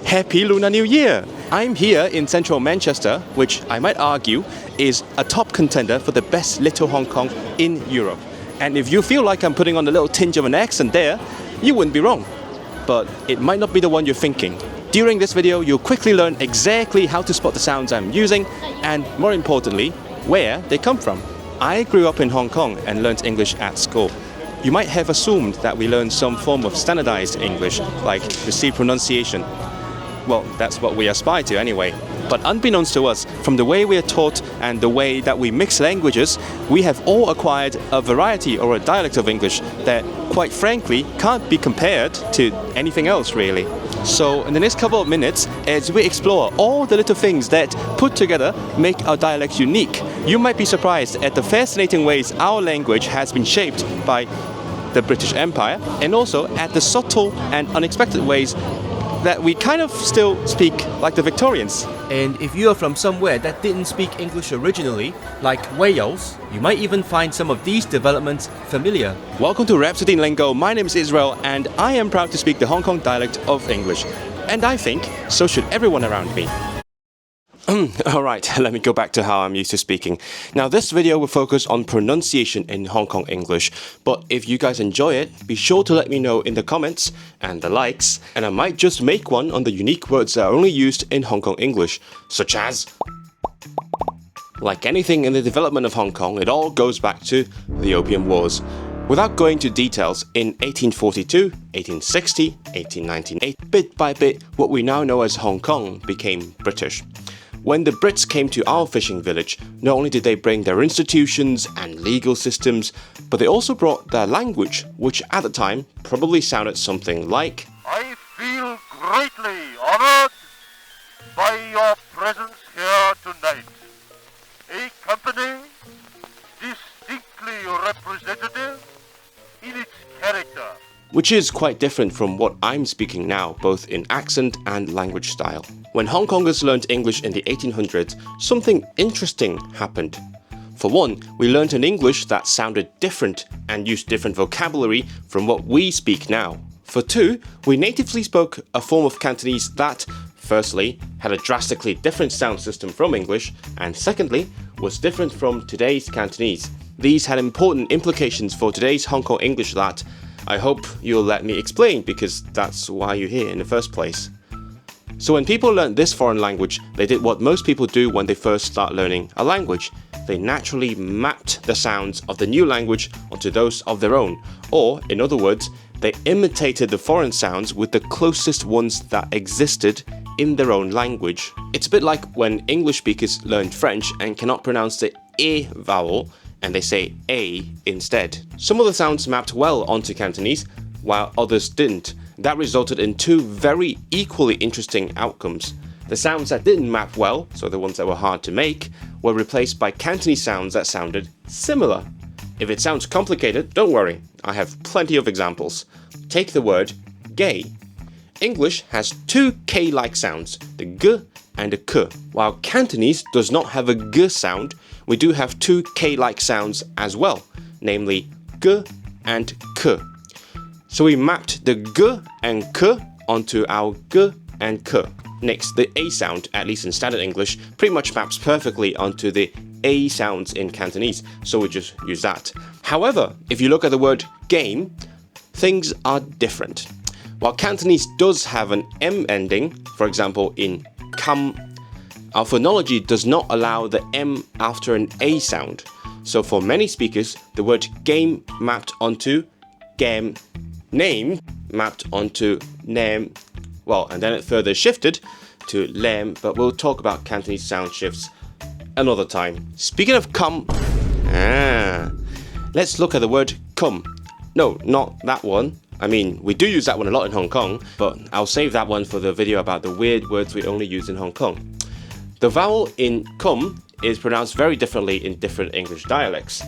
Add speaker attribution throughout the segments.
Speaker 1: Happy Lunar New Year! I'm here in central Manchester, which I might argue is a top contender for the best little Hong Kong in Europe. And if you feel like I'm putting on a little tinge of an accent there, you wouldn't be wrong. But it might not be the one you're thinking. During this video, you'll quickly learn exactly how to spot the sounds I'm using and, more importantly, where they come from. I grew up in Hong Kong and learned English at school. You might have assumed that we learned some form of standardized English, like received pronunciation. Well, that's what we aspire to anyway. But unbeknownst to us, from the way we are taught and the way that we mix languages, we have all acquired a variety or a dialect of English that, quite frankly, can't be compared to anything else really. So in the next couple of minutes, as we explore all the little things that, put together, make our dialect unique, you might be surprised at the fascinating ways our language has been shaped by the British Empire, and also at the subtle and unexpected ways that we kind of still speak like the Victorians.
Speaker 2: And if you are from somewhere that didn't speak English originally, like Wales, you might even find some of these developments familiar.
Speaker 1: Welcome to Rhapsody in Lingo. My name is Israel and I am proud to speak the Hong Kong dialect of English. And I think so should everyone around me. Alright, let me go back to how I'm used to speaking. Now this video will focus on pronunciation in Hong Kong English, but if you guys enjoy it, be sure to let me know in the comments and the likes, and I might just make one on the unique words that are only used in Hong Kong English, such as... Like anything in the development of Hong Kong, it all goes back to the Opium Wars. Without going into details, in 1842, 1860, 1898, bit by bit, what we now know as Hong Kong became British. When the Brits came to our fishing village, not only did they bring their institutions and legal systems, but they also brought their language, which at the time probably sounded something like...
Speaker 3: I feel greatly honored by your presence here tonight. A company distinctly representative in its character.
Speaker 1: Which is quite different from what I'm speaking now, both in accent and language style. When Hong Kongers learned English in the 1800s, something interesting happened. For one, we learned an English that sounded different and used different vocabulary from what we speak now. For two, we natively spoke a form of Cantonese that, firstly, had a drastically different sound system from English, and secondly, was different from today's Cantonese. These had important implications for today's Hong Kong English that I hope you'll let me explain, because that's why you're here in the first place. So when people learned this foreign language, they did what most people do when they first start learning a language. They naturally mapped the sounds of the new language onto those of their own, or, in other words, they imitated the foreign sounds with the closest ones that existed in their own language. It's a bit like when English speakers learned French and cannot pronounce the E vowel, and they say A instead. Some of the sounds mapped well onto Cantonese, while others didn't. That resulted in two very equally interesting outcomes. The sounds that didn't map well, so the ones that were hard to make, were replaced by Cantonese sounds that sounded similar. If it sounds complicated, don't worry, I have plenty of examples. Take the word gay. English has two K-like sounds, the G and the K. While Cantonese does not have a G sound, we do have two K-like sounds as well, namely G and K. So we mapped the G and K onto our G and K. Next, the A sound, at least in standard English, pretty much maps perfectly onto the A sounds in Cantonese, so we just use that. However, if you look at the word game, things are different. While Cantonese does have an M ending, for example in kam, our phonology does not allow the M after an A sound. So for many speakers, the word game mapped onto game, name mapped onto name, well, and then it further shifted to lem, but we'll talk about Cantonese sound shifts another time. Speaking of come, let's look at the word come. No, not that one. I mean, we do use that one a lot in Hong Kong, but I'll save that one for the video about the weird words we only use in Hong Kong. The vowel in come is pronounced very differently in different English dialects,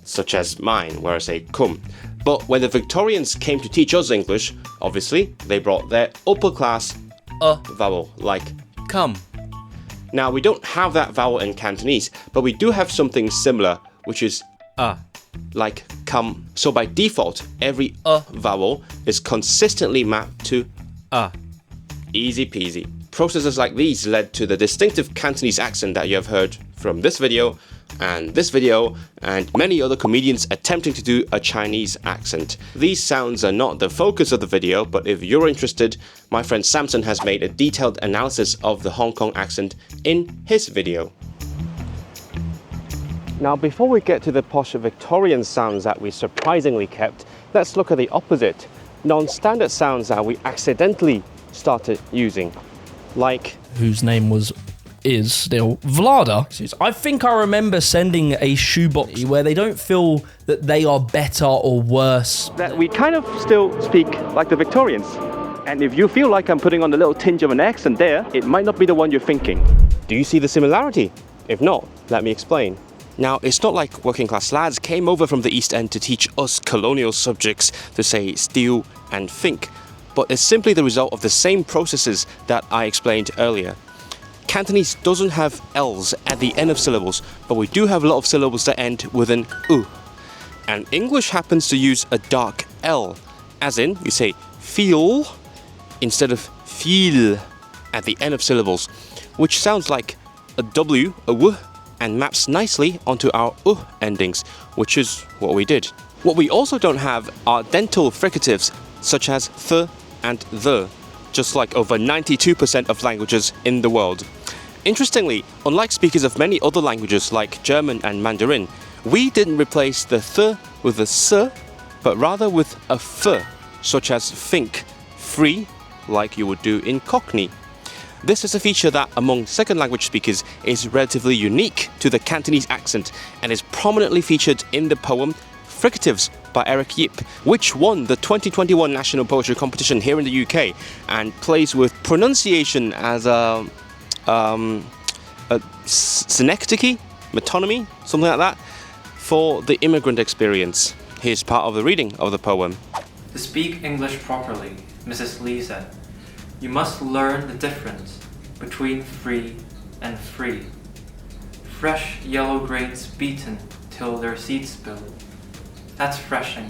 Speaker 1: such as mine, where I say cum. But when the Victorians came to teach us English, obviously, they brought their upper class vowel, like
Speaker 2: come.
Speaker 1: Now, we don't have that vowel in Cantonese, but we do have something similar, which is like come. So by default, every vowel is consistently mapped to Easy peasy. Processes like these led to the distinctive Cantonese accent that you have heard from this video, and many other comedians attempting to do a Chinese accent. These sounds are not the focus of the video, but if you're interested, my friend Samson has made a detailed analysis of the Hong Kong accent in his video. Now, before we get to the posh Victorian sounds that we surprisingly kept, let's look at the opposite. Non-standard sounds that we accidentally started using, like
Speaker 4: whose name is still Vlada. I think I remember sending a shoebox where they don't feel that they are better or worse.
Speaker 1: That we kind of still speak like the Victorians. And if you feel like I'm putting on a little tinge of an accent there, it might not be the one you're thinking. Do you see the similarity? If not, let me explain. Now, it's not like working class lads came over from the East End to teach us colonial subjects to say steal and think, but it's simply the result of the same processes that I explained earlier. Cantonese doesn't have L's at the end of syllables, but we do have a lot of syllables that end with an U. And English happens to use a dark L, as in you say feel instead of feel at the end of syllables, which sounds like a W, a W, and maps nicely onto our U endings, which is what we did. What we also don't have are dental fricatives such as th and the, just like over 92% of languages in the world. Interestingly, unlike speakers of many other languages like German and Mandarin, we didn't replace the th with a s, but rather with a f, such as think, free, like you would do in Cockney. This is a feature that, among second language speakers, is relatively unique to the Cantonese accent and is prominently featured in the poem Fricatives by Eric Yip, which won the 2021 National Poetry Competition here in the UK and plays with pronunciation as a synecdoche, metonymy, something like that, for the immigrant experience. Here's part of the reading of the poem.
Speaker 5: To speak English properly, Mrs. Lee said, you must learn the difference between free and free. Fresh yellow grains beaten till their seeds spill. That's freshing.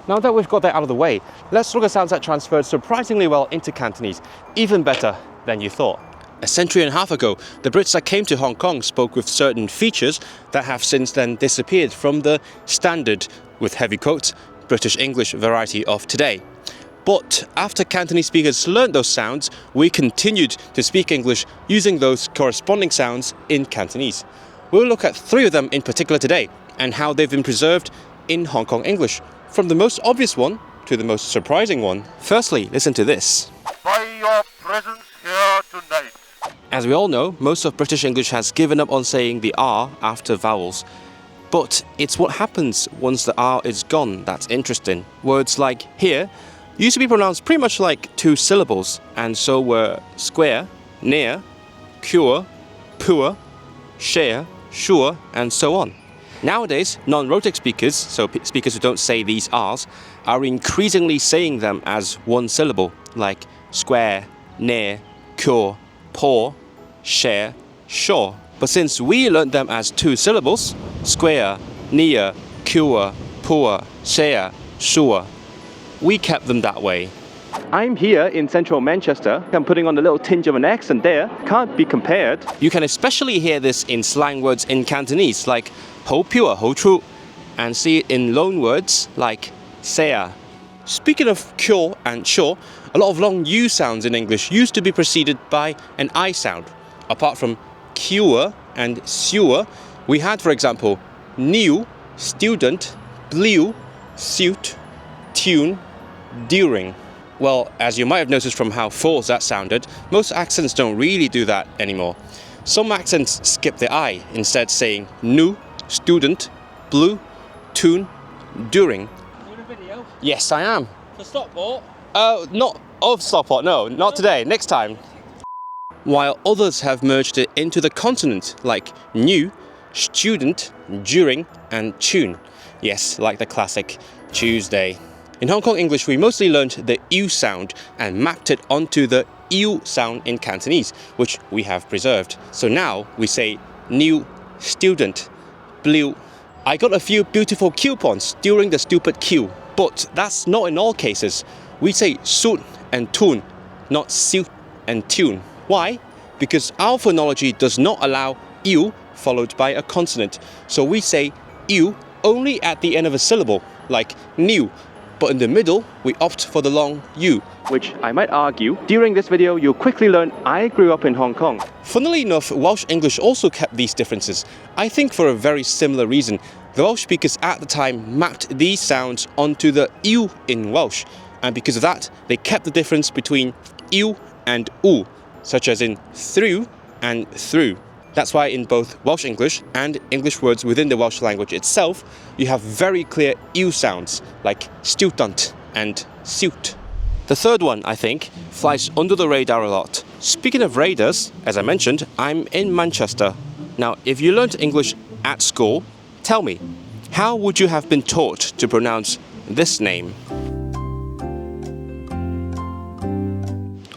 Speaker 1: Now that we've got that out of the way, let's look at sounds that transferred surprisingly well into Cantonese, even better than you thought. A century and a half ago, the Brits that came to Hong Kong spoke with certain features that have since then disappeared from the standard, with heavy quotes, British English variety of today. But after Cantonese speakers learned those sounds, we continued to speak English using those corresponding sounds in Cantonese. We'll look at 3 of them in particular today, and how they've been preserved in Hong Kong English, from the most obvious one to the most surprising one. Firstly, listen to this.
Speaker 3: By your presence here tonight.
Speaker 1: As we all know, most of British English has given up on saying the R after vowels. But it's what happens once the R is gone that's interesting. Words like here used to be pronounced pretty much like 2 syllables, and so were square, near, cure, poor, share, sure, and so on. Nowadays, non-rhotic speakers, so speakers who don't say these R's, are increasingly saying them as 1 syllable, like square, near, cure, poor, share, sure. But since we learned them as 2 syllables, square, near, cure, poor, share, sure, we kept them that way. I'm here in central Manchester. I'm putting on a little tinge of an accent there. Can't be compared. You can especially hear this in slang words in Cantonese, like ho pure, ho true, and see it in loan words like sea. Speaking of cure and sure, a lot of long U sounds in English used to be preceded by an I sound. Apart from cure and sewer, we had, for example, new, student, blew, suit, tune, during. Well, as you might have noticed from how false that sounded, most accents don't really do that anymore. Some accents skip the I, instead saying new, student, blue, tune, during.
Speaker 6: Doing a video?
Speaker 1: Yes, I am.
Speaker 6: For Stockport?
Speaker 1: Not of Stockport, no, not today, next time. While others have merged it into the consonant, like new, student, during, and tune. Yes, like the classic Tuesday. In Hong Kong English, we mostly learned the U sound and mapped it onto the U sound in Cantonese, which we have preserved. So now we say new, student, blue. I got a few beautiful coupons during the stupid queue, but that's not in all cases. We say suit and tune, not siu and tune. Why? Because our phonology does not allow iu followed by a consonant. So we say iu only at the end of a syllable, like new. But in the middle, we opt for the long U, which I might argue, during this video, you'll quickly learn I grew up in Hong Kong. Funnily enough, Welsh English also kept these differences, I think for a very similar reason. The Welsh speakers at the time mapped these sounds onto the U in Welsh, and because of that, they kept the difference between U and U, such as in through and through. That's why in both Welsh English and English words within the Welsh language itself, you have very clear U sounds, like student and suit. The third one, I think, flies under the radar a lot. Speaking of radars, as I mentioned, I'm in Manchester. Now, if you learnt English at school, tell me, how would you have been taught to pronounce this name?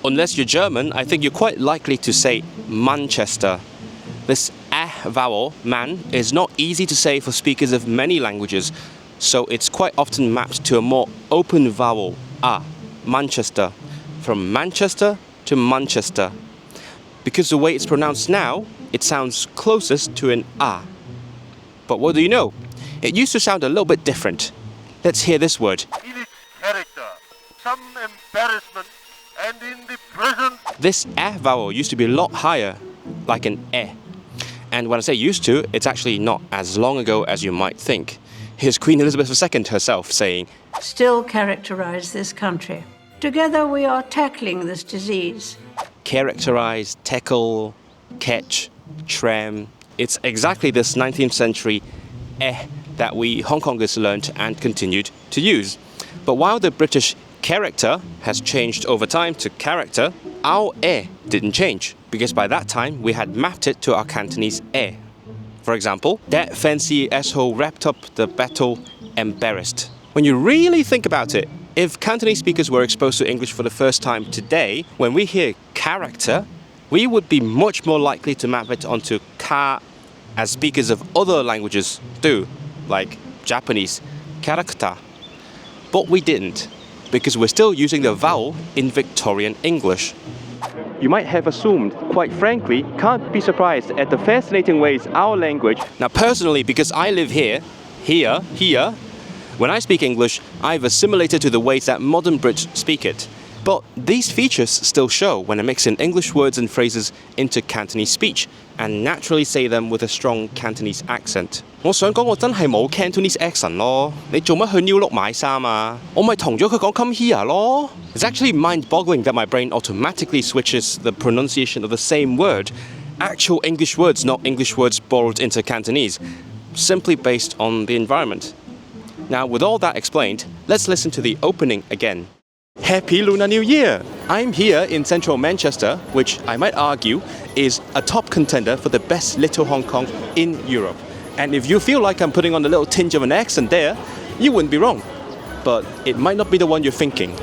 Speaker 1: Unless you're German, I think you're quite likely to say Manchester. This vowel, man, is not easy to say for speakers of many languages, so it's quite often mapped to a more open vowel, Manchester, from Manchester to Manchester. Because the way it's pronounced now, it sounds closest to an But what do you know? It used to sound a little bit different. Let's hear this word.
Speaker 3: In its character, some embarrassment, and in the present.
Speaker 1: This vowel used to be a lot higher, like an And when I say used to, it's actually not as long ago as you might think. Here's Queen Elizabeth II herself saying,
Speaker 6: still characterize this country. Together we are tackling this disease.
Speaker 1: Characterize, tackle, catch, tram. It's exactly this 19th century that we Hong Kongers learnt and continued to use. But while the British character has changed over time to character, our didn't change, because by that time we had mapped it to our Cantonese For example, that fancy asshole wrapped up the battle embarrassed. When you really think about it, if Cantonese speakers were exposed to English for the first time today, when we hear character, we would be much more likely to map it onto ka, as speakers of other languages do, like Japanese, character. But we didn't, because we're still using the vowel in Victorian English. You might have assumed, quite frankly, can't be surprised at the fascinating ways our language... Now personally, because I live here, when I speak English, I've assimilated to the ways that modern Brits speak it. But these features still show when I mix in English words and phrases into Cantonese speech, and naturally say them with a strong Cantonese accent. 我想講我真係冇 Cantonese accent 咯，你做乜去 New Look 買衫啊？我咪同咗佢講 come here 咯。It's actually mind-boggling that my brain automatically switches the pronunciation of the same word, actual English words, not English words borrowed into Cantonese, simply based on the environment. Now, with all that explained, let's listen to the opening again. Happy Lunar New Year! I'm here in central Manchester, which I might argue is a top contender for the best little Hong Kong in Europe. And if you feel like I'm putting on a little tinge of an accent there, you wouldn't be wrong. But it might not be the one you're thinking.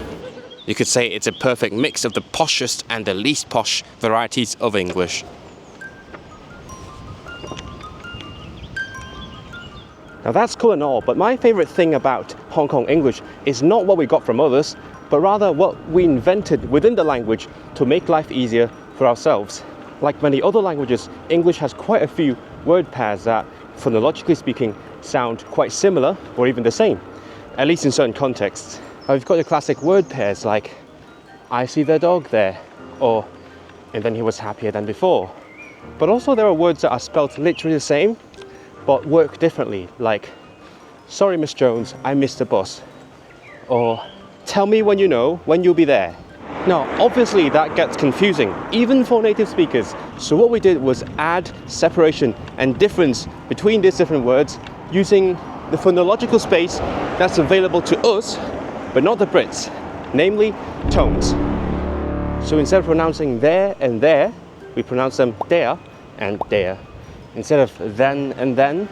Speaker 1: You could say it's a perfect mix of the poshest and the least posh varieties of English. Now that's cool and all, but my favourite thing about Hong Kong English is not what we got from others, but rather what we invented within the language to make life easier for ourselves. Like many other languages, English has quite a few word pairs that, phonologically speaking, sound quite similar or even the same, at least in certain contexts. We've got your classic word pairs like, I see the dog there, or, and then he was happier than before. But also there are words that are spelled literally the same, but work differently, like, sorry Miss Jones, I missed the bus, or tell me when you know when you'll be there. Now, obviously that gets confusing, even for native speakers. So what we did was add separation and difference between these different words using the phonological space that's available to us, but not the Brits, namely tones. So instead of pronouncing there and there, we pronounce them there and there. Instead of then and then,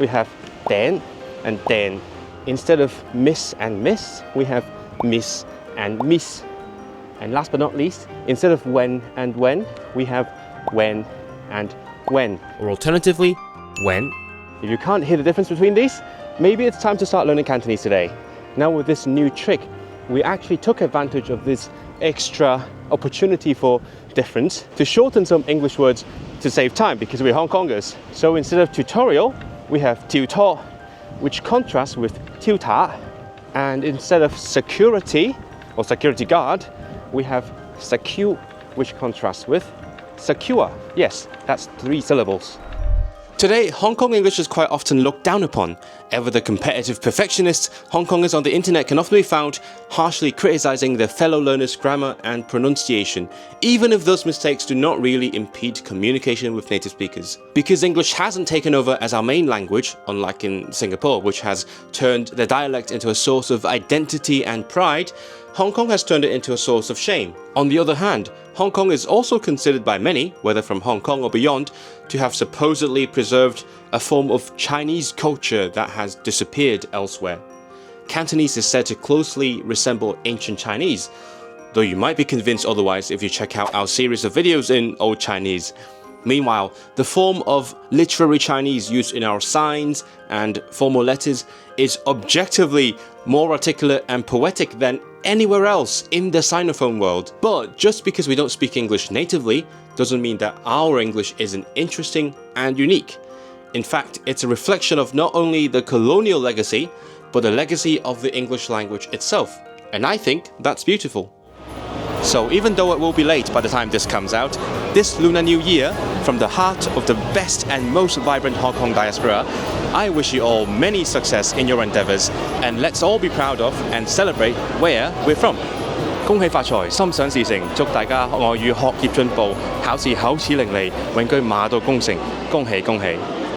Speaker 1: we have then and then. Instead of miss and miss, we have miss and miss. And last but not least, instead of when and when, we have when and when.
Speaker 2: Or alternatively, when.
Speaker 1: If you can't hear the difference between these, maybe it's time to start learning Cantonese today. Now with this new trick, we actually took advantage of this extra opportunity for difference to shorten some English words to save time because we're Hong Kongers. So instead of tutorial, we have tutor, which contrasts with tutor. And instead of security or security guard, we have secure, which contrasts with secure. Yes, that's 3 syllables. Today, Hong Kong English is quite often looked down upon. Ever the competitive perfectionists, Hong Kongers on the internet can often be found harshly criticizing their fellow learners' grammar and pronunciation, even if those mistakes do not really impede communication with native speakers. Because English hasn't taken over as our main language, unlike in Singapore, which has turned the dialect into a source of identity and pride, Hong Kong has turned it into a source of shame. On the other hand, Hong Kong is also considered by many, whether from Hong Kong or beyond, to have supposedly preserved a form of Chinese culture that has disappeared elsewhere. Cantonese is said to closely resemble ancient Chinese, though you might be convinced otherwise if you check out our series of videos in Old Chinese. Meanwhile, the form of literary Chinese used in our signs and formal letters is objectively more articulate and poetic than anywhere else in the Sinophone world. But just because we don't speak English natively doesn't mean that our English isn't interesting and unique. In fact, it's a reflection of not only the colonial legacy, but the legacy of the English language itself. And I think that's beautiful. So even though it will be late by the time this comes out, this Lunar New Year, from the heart of the best and most vibrant Hong Kong diaspora, I wish you all many success in your endeavours, and let's all be proud of and celebrate where we're from. 恭喜發財，心想事成，祝大家外語學業進步，考試口齒伶俐，永居馬到功成，恭喜恭喜！